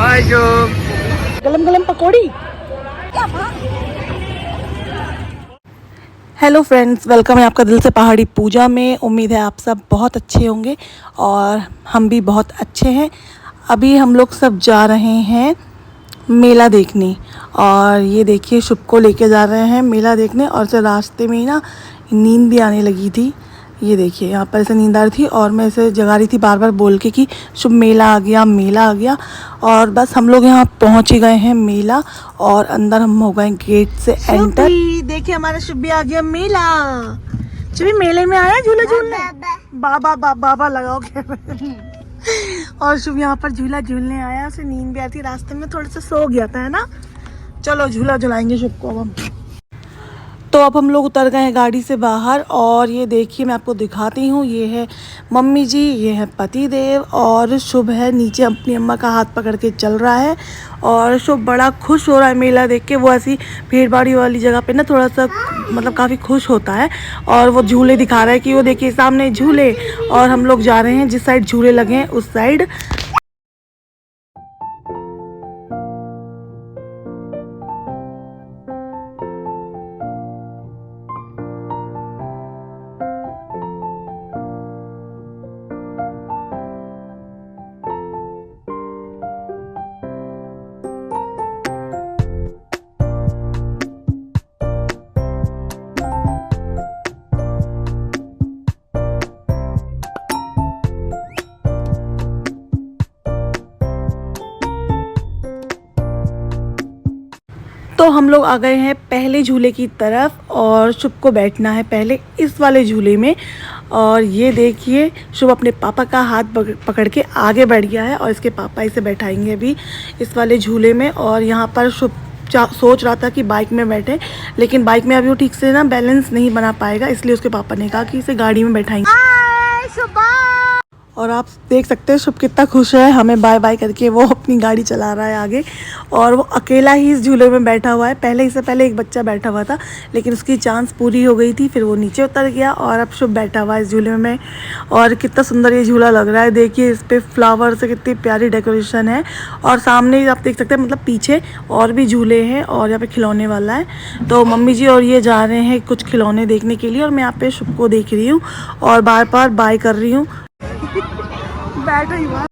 Bye जो गलम गलम पकौड़ी। Hello friends, welcome है आपका दिल से पहाड़ी पूजा में। उम्मीद है आप सब बहुत अच्छे होंगे और हम भी बहुत अच्छे हैं। अभी हम लोग सब जा रहे हैं मेला देखने और ये देखिए शुभ को लेके जा रहे हैं मेला देखने। और से रास्ते में ही ना नींद भी आने लगी थी। ये देखिए यहाँ पर ऐसे नींद आ रही थी और मैं ऐसे जगा रही थी बार बार बोल के कि शुभ मेला आ गया, मेला आ गया। और बस हम लोग यहाँ पहुँच ही गए हैं मेला और अंदर हम हो गए गेट से एंटर। देखिए हमारा शुभ भी आ गया मेला। शुभ मेले में आया झूला झूलने। बाबा बाबा लगाओगे। और शुभ यहाँ पर झूला झूलने आया। उसे नींद भी आती थी, रास्ते में थोड़ा सा सो गया था, है ना। चलो झूला झुलाएंगे शुभ को अब हम। तो अब हम लोग उतर गए हैं गाड़ी से बाहर और ये देखिए मैं आपको दिखाती हूँ। ये है मम्मी जी, ये है पति देव और शुभ है नीचे अपनी अम्मा का हाथ पकड़ के चल रहा है। और शुभ बड़ा खुश हो रहा है मेला देख के। वो ऐसी भीड़ भाड़ी वाली जगह पे ना थोड़ा सा मतलब काफ़ी खुश होता है। और वो झूले दिखा रहा है कि वो देखिए सामने झूले। और हम लोग जा रहे हैं जिस साइड झूले लगे हैं उस साइड। तो हम लोग आ गए हैं पहले झूले की तरफ और शुभ को बैठना है पहले इस वाले झूले में। और ये देखिए शुभ अपने पापा का हाथ पकड़ के आगे बढ़ गया है और इसके पापा इसे बैठाएंगे अभी इस वाले झूले में। और यहाँ पर शुभ सोच रहा था कि बाइक में बैठे, लेकिन बाइक में अभी वो ठीक से ना बैलेंस नहीं बना पाएगा, इसलिए उसके पापा ने कहा कि इसे गाड़ी में बैठाएंगे। और आप देख सकते हैं शुभ कितना खुश है, हमें बाय बाय करके वो अपनी गाड़ी चला रहा है आगे। और वो अकेला ही इस झूले में बैठा हुआ है। पहले इससे पहले एक बच्चा बैठा हुआ था लेकिन उसकी चांस पूरी हो गई थी, फिर वो नीचे उतर गया और अब शुभ बैठा हुआ है इस झूले में। और कितना सुंदर ये झूला लग रहा है, देखिए इस पर फ्लावर से कितनी प्यारी डेकोरेशन है। और सामने आप देख सकते हैं मतलब पीछे और भी झूले हैं और यहाँ पे खिलौने वाला है। तो मम्मी जी और ये जा रहे हैं कुछ खिलौने देखने के लिए और मैं यहाँ पे शुभ को देख रही हूँ और बार बार बाय कर रही हूँ। बैठ रही हूँ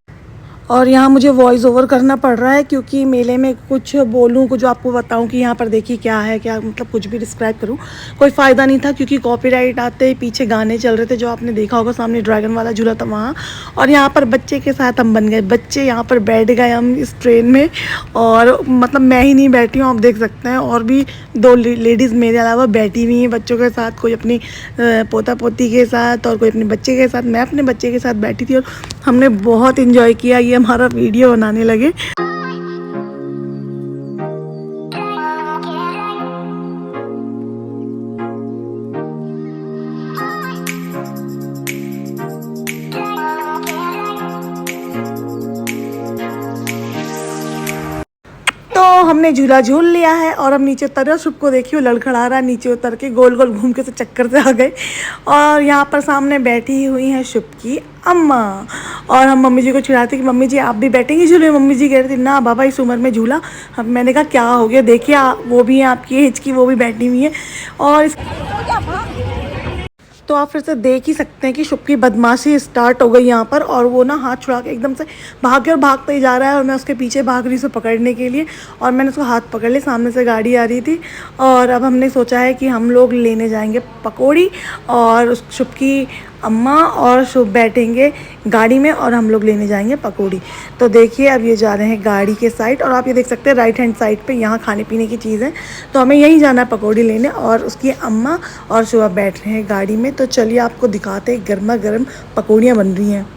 और यहाँ मुझे वॉइस ओवर करना पड़ रहा है क्योंकि मेले में कुछ बोलूँ, कुछ आपको बताऊँ कि यहाँ पर देखिए क्या है, क्या मतलब कुछ भी डिस्क्राइब करूँ कोई फ़ायदा नहीं था क्योंकि कॉपीराइट आते पीछे गाने चल रहे थे जो आपने देखा होगा। सामने ड्रैगन वाला झूला था वहाँ। और यहाँ पर बच्चे के साथ हम बन गए बच्चे, यहाँ पर बैठ गए हम इस ट्रेन में। और मतलब मैं ही नहीं बैठी हूँ, आप देख सकते हैं और भी दो लेडीज़ मेरे अलावा बैठी हुई हैं बच्चों के साथ। कोई अपनी पोता पोती के साथ और कोई अपने बच्चे के साथ। मैं अपने बच्चे के साथ बैठी थी और हमने बहुत इन्जॉय किया। ये हमारा वीडियो बनाने लगे। तो हमने झूला झूल लिया है और अब नीचे उतर रहे। शुभ को देखिए लड़खड़ा रहा है, नीचे उतर के गोल गोल घूम के से चक्कर से आ गए। और यहाँ पर सामने बैठी हुई हैं शुभ की अम्मा। और हम मम्मी जी को चिढ़ाते कि मम्मी जी आप भी बैठेंगी झूले। मम्मी जी कह रही थी ना बाबा इस उम्र में झूला। अब मैंने कहा क्या हो गया, देखिए वो भी हैं आपकी एज की, वो भी बैठी हुई हैं। और तो आप फिर से देख ही सकते हैं कि शुभ की बदमाशी स्टार्ट हो गई यहाँ पर। और वो ना हाथ छुड़ा के एकदम से भाग और भागते ही जा रहा है और मैं उसके पीछे भाग रही हूँ पकड़ने के लिए। और मैंने उसको हाथ पकड़ लिया, सामने से गाड़ी आ रही थी। और अब हमने सोचा है कि हम लोग लेने जाएंगे पकौड़ी और शुभ की अम्मा और शुभ बैठेंगे गाड़ी में और हम लोग लेने जाएंगे पकौड़ी। तो देखिए अब ये जा रहे हैं गाड़ी के साइड और आप ये देख सकते हैं राइट हैंड साइड पे यहाँ खाने पीने की चीज़ है। तो हमें यहीं जाना है पकौड़ी लेने और उसकी अम्मा और शुभ बैठ रहे हैं गाड़ी में। तो चलिए आपको दिखाते हैं गर्मा गर्म पकौड़ियाँ बन रही हैं।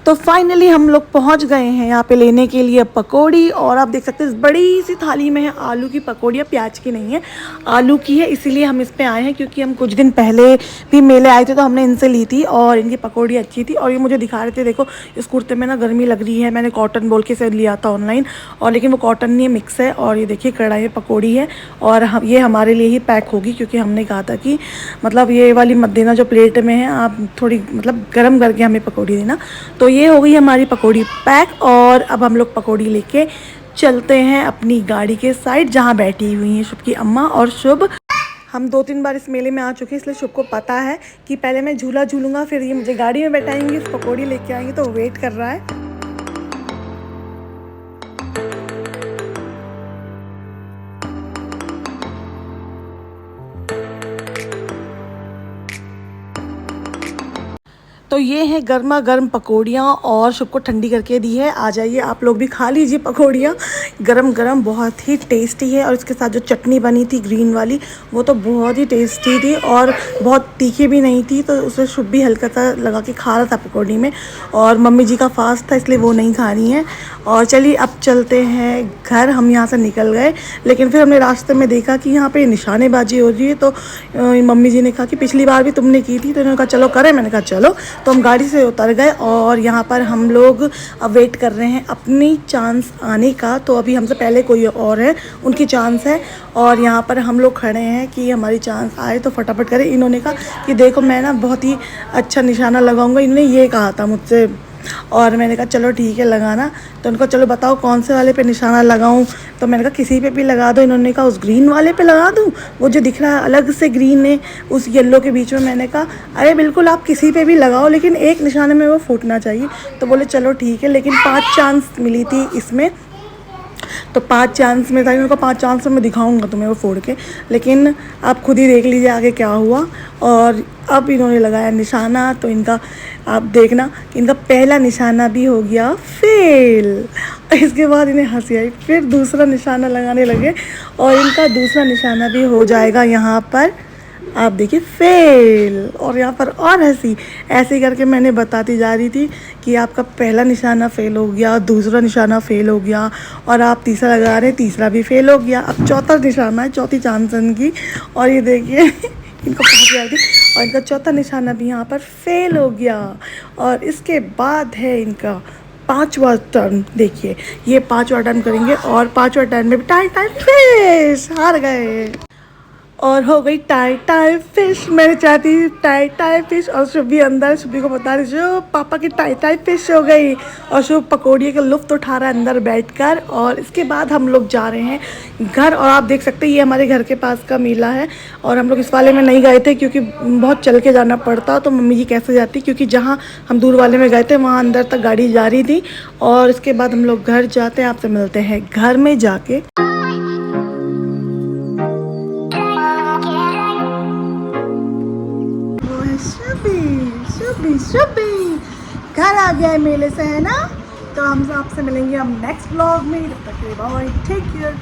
तो फाइनली हम लोग पहुंच गए हैं यहाँ पे लेने के लिए पकौड़ी। और आप देख सकते हैं इस बड़ी सी थाली में है आलू की पकौड़ियाँ, प्याज की नहीं है, आलू की है। इसीलिए हम इस पे आए हैं क्योंकि हम कुछ दिन पहले भी मेले आए थे तो हमने इनसे ली थी और इनकी पकौड़ी अच्छी थी। और ये मुझे दिखा रहे थे देखो इस कुर्ते में ना गर्मी लग रही है, मैंने कॉटन बोल के से लिया था ऑनलाइन और लेकिन वो कॉटन नहीं है, मिक्स है। और ये देखिए कढ़ाई में पकौड़ी है और ये हमारे लिए ही पैक होगी क्योंकि हमने कहा था कि मतलब ये वाली मत देना जो प्लेट में है, आप थोड़ी मतलब गर्म करके हमें पकौड़ी देना। तो ये ये हो गई हमारी पकौड़ी पैक और अब हम लोग पकौड़ी लेके चलते हैं अपनी गाड़ी के साइड जहाँ बैठी हुई हैं शुभ की अम्मा और शुभ। हम 2-3 बार इस मेले में आ चुके हैं, इसलिए शुभ को पता है कि पहले मैं झूला झूलूंगा, फिर ये मुझे गाड़ी में बैठाएंगे, पकौड़ी लेके आएंगे, तो वेट कर रहा है। तो ये है गर्मा गर्म पकौड़ियाँ और शुभ को ठंडी करके दी है। आ जाइए आप लोग भी खा लीजिए पकौड़ियाँ, गरम गरम बहुत ही टेस्टी है। और इसके साथ जो चटनी बनी थी ग्रीन वाली, वो तो बहुत ही टेस्टी थी और बहुत तीखी भी नहीं थी, तो उसे शुभ भी हल्का सा लगा के खा रहा था पकौड़ी में। और मम्मी जी का फास्ट था इसलिए वो नहीं खा रही हैं। और चलिए अब चलते हैं घर। हम यहाँ से निकल गए, लेकिन फिर हमने रास्ते में देखा कि यहाँ पे निशानेबाजी हो रही है, तो मम्मी जी ने कहा कि पिछली बार भी तुमने की थी, तो उन्होंने कहा चलो करें। मैंने कहा चलो, तो हम गाड़ी से उतर गए और यहाँ पर हम लोग अब वेट कर रहे हैं अपनी चांस आने का। तो अभी हमसे पहले कोई और है, उनकी चांस है और यहाँ पर हम लोग खड़े हैं कि हमारी चांस आए तो फटाफट करें। इन्होंने कहा कि देखो मैं ना बहुत ही अच्छा निशाना लगाऊंगा, इन्होंने ये कहा था मुझसे और मैंने कहा चलो ठीक है लगाना। तो उनको चलो बताओ कौन से वाले पे निशाना लगाऊं, तो मैंने कहा किसी पे भी लगा दो। इन्होंने कहा उस ग्रीन वाले पे लगा दूं, वो जो दिख रहा है अलग से ग्रीन है उस येलो के बीच में। मैंने कहा अरे बिल्कुल आप किसी पे भी लगाओ, लेकिन एक निशाने में वो फूटना चाहिए। तो बोले चलो ठीक है, लेकिन 5 चांस मिली थी इसमें, तो 5 चांस में था। उनको 5 चांस में मैं दिखाऊंगा तुम्हें वो फोड़ के, लेकिन आप खुद ही देख लीजिए आगे क्या हुआ। और अब इन्होंने लगाया निशाना, तो इनका आप देखना कि इनका पहला निशाना भी हो गया फेल। इसके बाद इन्हें हंसी आई, फिर दूसरा निशाना लगाने लगे और इनका दूसरा निशाना भी हो जाएगा यहाँ पर, आप देखिए फेल। और यहाँ पर और हंसी, ऐसे ही करके मैंने बताती जा रही थी कि आपका पहला निशाना फेल हो गया, दूसरा निशाना फेल हो गया और आप तीसरा लगा रहे हैं, तीसरा भी फेल हो गया। अब चौथा निशाना है, चौथी चांस की, और ये देखिए इनको बहुत याद थी और इनका चौथा निशाना भी यहाँ पर फेल हो गया। और इसके बाद है इनका 5वां टर्न। देखिए ये 5वां टर्न करेंगे और 5वां टर्न में भी टाई टाई फिश, हार गए और हो गई टाई टाई फिश। मैंने चाहती थी टाई टाई फिश और शुभी अंदर, शुभी को बता रही जो पापा की टाई टाई फिश हो गई। और शुभ पकौड़ी का लुत्फ़ उठा रहा है अंदर बैठकर। और इसके बाद हम लोग जा रहे हैं घर। और आप देख सकते हैं ये हमारे घर के पास का मेला है और हम लोग इस वाले में नहीं गए थे क्योंकि बहुत चल के जाना पड़ता, तो मम्मी जी कैसे जाती, क्योंकि जहाँ हम दूर वाले में गए थे वहाँ अंदर तक गाड़ी जा रही थी। और इसके बाद हम लोग घर जाते हैं, आपसे मिलते हैं घर में जाके। शुभी घर आ गया है मेले से, है ना। तो हम आपसे मिलेंगे हम नेक्स्ट व्लॉग में। तब तक के लिए बाय, टेक केयर।